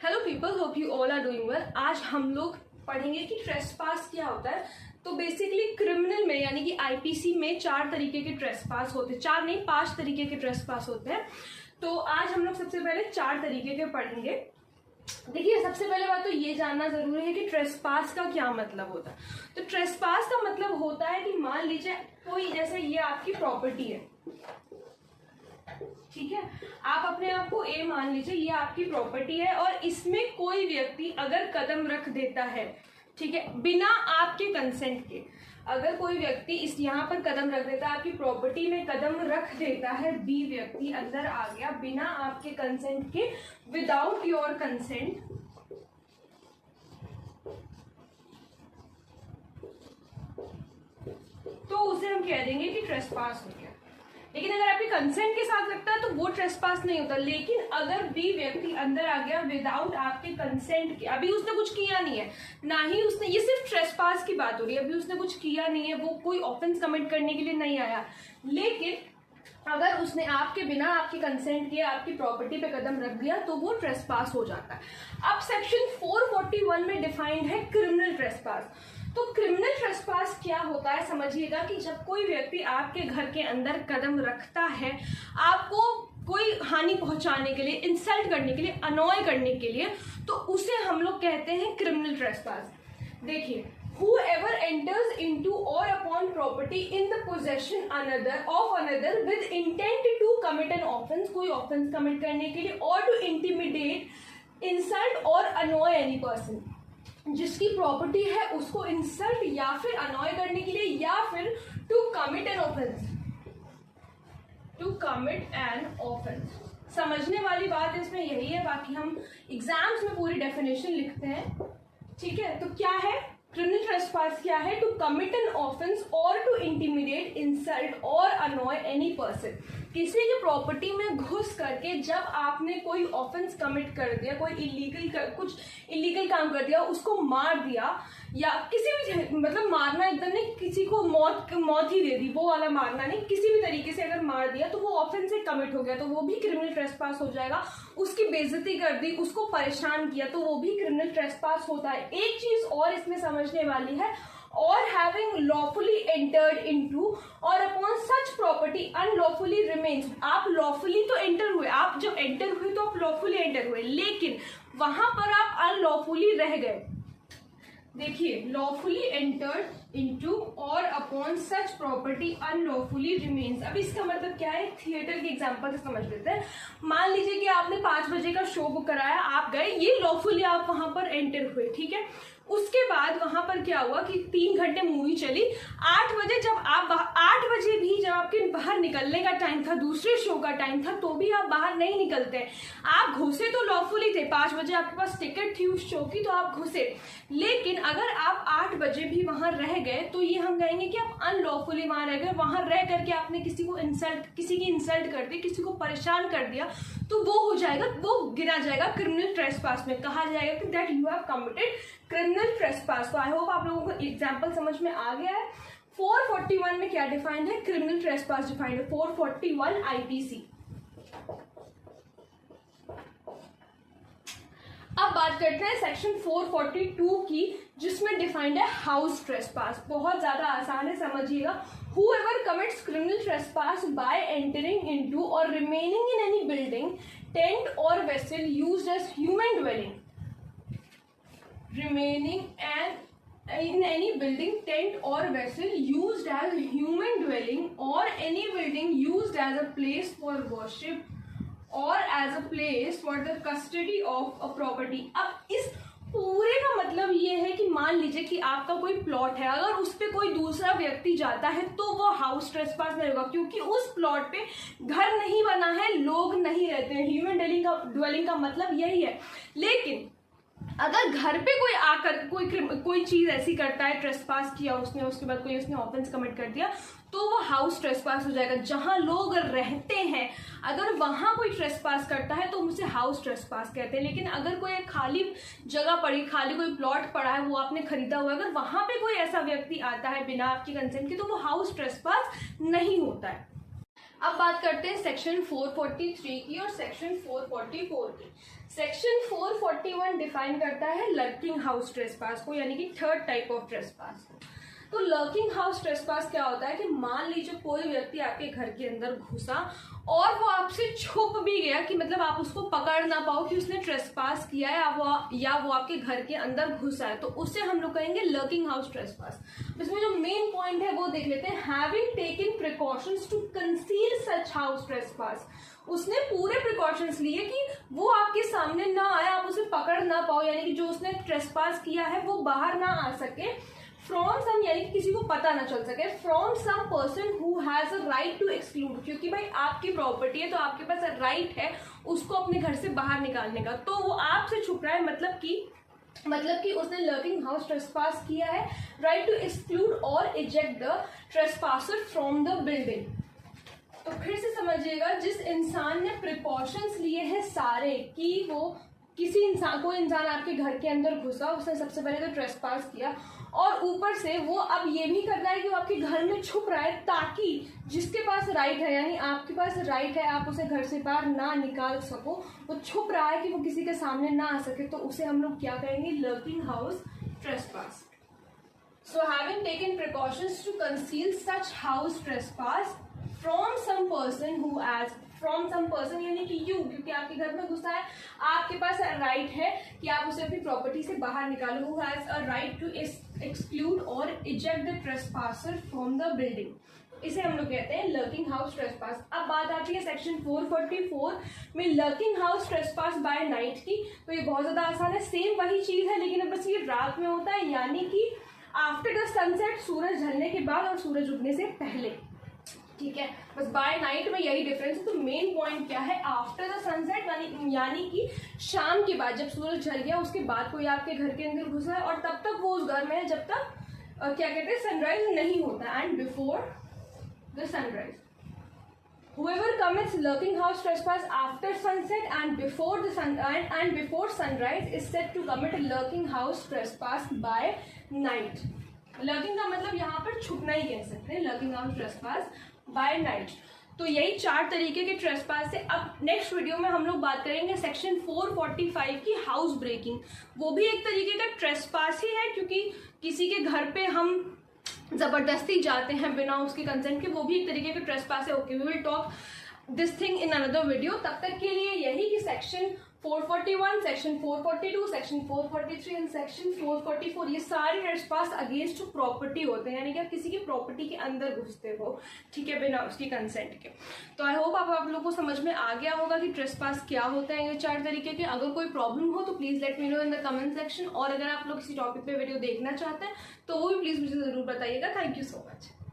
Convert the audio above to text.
Hello people, hope you all are doing well. आज हम लोग पढ़ेंगे कि ट्रेसपास क्या होता है। तो बेसिकली क्रिमिनल में यानी कि आईपीसी में 4 तरीके के ट्रेसपास होते हैं। 4 नहीं, 5 तरीके के ट्रेसपास होते हैं। तो आज हम लोग सबसे पहले 4 तरीके के पढ़ेंगे। देखिए, सबसे पहले बात तो ये जानना जरूरी है कि ट्रेसपास का क्या मतलब होता है। तो ट्रेसपास का मतलब होता है कि मान लीजिए कोई, जैसे ये आपकी प्रॉपर्टी है, ठीक है, आप अपने आप को ए मान लीजिए, ये आपकी प्रॉपर्टी है और इसमें कोई व्यक्ति अगर कदम रख देता है, ठीक है, बिना आपके कंसेंट के, अगर कोई व्यक्ति इस यहाँ पर कदम रख देता है, आपकी प्रॉपर्टी में कदम रख देता है, बी व्यक्ति अंदर आ गया बिना आपके कंसेंट के, विदाउट योर कंसेंट, तो उसे हम कह देंगे कि ट्रेसपास हो गया। लेकिन अगर आपके कंसेंट के साथ लगता है तो वो ट्रेसपास नहीं होता। लेकिन अगर बी व्यक्ति अंदर आ गया विदाउट आपके कंसेंट के, अभी उसने कुछ किया नहीं है, ना ही उसने, ये सिर्फ ट्रेसपास की बात हो रही है, अभी उसने कुछ किया नहीं है, वो कोई ऑफेंस कमिट करने के लिए नहीं आया, लेकिन अगर उसने आपके बिना आपके कंसेंट के आपकी प्रॉपर्टी पे कदम रख दिया तो वो ट्रेसपास हो जाता है। अब सेक्शन 441 में डिफाइंड है क्रिमिनल ट्रेसपास। तो क्रिमिनल ट्रेसपास क्या होता है समझिएगा कि जब कोई व्यक्ति आपके घर के अंदर कदम रखता है, आपको कोई हानि पहुंचाने के लिए, इंसल्ट करने के लिए, अनॉय करने के लिए, तो उसे हम लोग कहते हैं क्रिमिनल ट्रेसपास। देखिए, whoever enters into or upon property in the possession of another with intent to commit an offense, कोई offense commit करने के लिए, or to intimidate, insult or annoy any person, जिसकी प्रॉपर्टी है उसको इंसल्ट या फिर अनॉय करने के लिए, या फिर to commit an offence, to commit an offence. समझने वाली बात इसमें यही है, बाकी हम एग्जाम्स में पूरी डेफिनेशन लिखते हैं, ठीक है। तो क्या है क्रिमिनल ट्रेसपास? क्या है? टू कमिट एन ऑफेंस और टू इंटिमिडेट, इंसल्ट और अनॉय एनी पर्सन। किसी की प्रॉपर्टी में घुस करके जब आपने कोई ऑफेंस कमिट कर दिया, कोई कुछ इलीगल काम कर दिया, उसको मार दिया, या किसी भी, मतलब मारना एकदम नहीं, किसी को मौत ही दे दी, वो वाला मारना नहीं, किसी भी तरीके से अगर मार दिया तो वो ऑफेंस से कमिट हो गया, तो वो भी क्रिमिनल ट्रेसपास हो जाएगा। उसकी बेइज्जती कर दी, उसको परेशान किया, तो वो भी क्रिमिनल ट्रेसपास होता है। एक चीज और इसमें समझने वाली है, or having lawfully entered into or upon such property unlawfully remains। आप lawfully तो enter हुए, आप जब enter हुए तो आप lawfully enter हुए, लेकिन वहां पर आप unlawfully रह गए। देखिए, lawfully entered into or upon such property unlawfully remains। अब इसका मतलब क्या है, थिएटर के एग्जांपल से समझ लेते हैं। मान लीजिए कि आपने 5 बजे का शो बुक कराया, आप गए, ये लॉफुली आप वहां पर एंटर हुए, ठीक है। उसके बाद वहां पर क्या हुआ कि 3 घंटे मूवी चली, 8 बजे जब आप 8 बजे भी जब आपके बाहर निकलने का टाइम था, दूसरे शो का टाइम था, तो भी आप बाहर नहीं निकलते। आप घुसे तो लॉफुली थे, 5 बजे आपके पास टिकट थी उस शो की, तो आप घुसे। लेकिन अगर आप 8 बजे भी वहां रह गए तो ये हम कहेंगे कि आप अनलॉफुली वहां रह गए। वहां रह करके आपने किसी की इंसल्ट कर दी, किसी को परेशान कर दिया, तो वो हो जाएगा, वो गिना जाएगा क्रिमिनल ट्रेसपास में। कहा जाएगा कि that you have committed criminal trespass. तो आई होप आप लोगों को एग्जांपल समझ में आ गया है। 441 में क्या डिफाइंड है? क्रिमिनल ट्रेसपास डिफाइंड है, 441 आईपीसी। अब बात करते हैं सेक्शन 442 की, जिसमें डिफाइंड है हाउस ट्रेसपास। बहुत ज्यादा आसान है, समझिएगा। Whoever commits criminal trespass by entering into or remaining in any building, tent or vessel used as human dwelling, remaining in any building, tent or vessel used as human dwelling, or any building used as a place for worship or as a place for the custody of a property। अब इस पूरे का मतलब ये है कि मान लीजिए कि आपका कोई प्लॉट है, अगर उस पे कोई दूसरा व्यक्ति जाता है तो वो हाउस ट्रेसपास नहीं होगा, क्योंकि उस प्लॉट पे घर नहीं बना है, लोग नहीं रहते हैं। ह्यूमन ड्वेलिंग का मतलब यही है। लेकिन अगर घर पे कोई आकर कोई चीज ऐसी करता है, ट्रेसपास किया उसने, उसके बाद कोई उसने ऑफेंस कमिट कर दिया, तो वो हाउस ट्रेसपास हो जाएगा। जहां लोग रहते हैं, अगर वहां कोई ट्रेसपास करता है तो उसे हाउस ट्रेसपास कहते हैं। लेकिन अगर कोई खाली जगह पड़ी, खाली कोई प्लॉट पड़ा है, वो आपने खरीदा हुआ है, अगर वहां पे कोई ऐसा व्यक्ति आता है बिना आपकी कंसेंट के, तो वो हाउस ट्रेसपास नहीं होता है। अब बात करते हैं सेक्शन 443 की और सेक्शन 444 की। सेक्शन 443 441 डिफाइन करता है लर्किंग हाउस ट्रेसपास को, यानी कि थर्ड टाइप ऑफ ट्रेसपास। तो लर्किंग हाउस ट्रेसपास क्या होता है कि मान लीजिए कोई व्यक्ति आपके घर के अंदर घुसा और वो आपसे छुप भी गया, कि मतलब आप उसको पकड़ ना पाओ कि उसने ट्रेसपास किया है या वो आपके घर के अंदर घुसा है, तो उससे हम लोग कहेंगे लर्किंग हाउस ट्रेसपास। इसमें जो मेन पॉइंट है वो देख लेते हैं। Having taken precautions to conceal such house trespass, उसने पूरे प्रिकॉशंस लिए कि वो आपके सामने ना आए, आप उसे पकड़ ना पाओ, यानी कि जो उसने ट्रेसपास किया है वो बाहर ना आ सके। फ्रॉम सम, यानी कि किसी को पता ना चल सके। From some person who has a right to exclude, क्योंकि भाई आपकी प्रॉपर्टी है तो आपके पास राइट है उसको अपने घर से बाहर निकालने का, तो वो आपसे छुप रहा है, मतलब कि उसने लर्किंग हाउस ट्रेसपास किया है। राइट टू एक्सक्लूड और eject the trespasser from the building. तो फिर से समझिएगा, जिस इंसान ने प्रिकॉशंस लिए हैं सारे कि वो कोई इंसान आपके घर के अंदर घुसा, उसने सबसे पहले तो ट्रेसपास किया और ऊपर से वो अब ये भी कर रहा है कि वो आपके घर में छुप रहा है, ताकि जिसके पास राइट है, यानी आपके पास राइट है, आप उसे घर से बाहर ना निकाल सको, वो छुप रहा है कि वो किसी के सामने ना आ सके, तो उसे हम लोग क्या कहेंगे? Lurking house trespass. So having taken precautions to conceal such house trespass from some person who has, from some person यानी कि you, क्योंकि आपके घर में घुसा है, आपके पास राइट है कि आप उसे अपनी प्रॉपर्टी से बाहर निकालो। who has a right to exclude or eject the trespasser from the building, इसे हम लोग कहते हैं लर्किंग हाउस ट्रेसपास। अब बात आती है सेक्शन 444 में lurking house trespass by night की। तो ये बहुत ज्यादा आसान है, सेम वही चीज है, लेकिन अब बस ये रात में होता है, यानी कि आफ्टर द सनसेट, सूरज ढलने के बाद और सूरज उगने से पहले। ठीक है, बस बाय नाइट में यही डिफरेंस है। तो मेन पॉइंट क्या है? आफ्टर द सनसेट, यानी कि शाम के बाद, जब सूरज ढल गया उसके बाद कोई आपके घर के अंदर घुसा है और तब तक वो उस घर में है जब तक क्या कहते हैं, सनराइज नहीं होता, and before the sunrise. Whoever commits lurking house trespass after sunset and before sunrise is said to commit a lurking house trespass by night. Lurking का मतलब यहाँ पर छुपना ही कह सकते हैं, lurking house trespass by night। तो यही 4 तरीके के ट्रेसपास से। अब नेक्स्ट वीडियो में हम लोग बात करेंगे सेक्शन 445 की, हाउस ब्रेकिंग। वो भी एक तरीके का ट्रेसपास ही है, क्योंकि किसी के घर पे हम जबरदस्ती जाते हैं बिना उसके कंसेंट के, वो भी एक तरीके का ट्रेसपास है। Okay, we will talk this thing in another video. तब तक के लिए यही कि section 441, section 442, section 443 and section 444 ये सारे ट्रेसपास अगेंस्ट प्रॉपर्टी होते हैं, यानी कि आप किसी की प्रॉपर्टी के अंदर घुसते हो, ठीक है, बिना उसकी कंसेंट के। तो आई होप आप लोगों को समझ में आ गया होगा कि ट्रेसपास क्या होता है, ये 4 तरीके के। अगर कोई प्रॉब्लम हो तो please let me know in the comment section, और अगर आप लोग किसी टॉपिक पे वीडियो देखना चाहते हैं तो वो भी प्लीज मुझे जरूर बताइएगा। Thank you so much.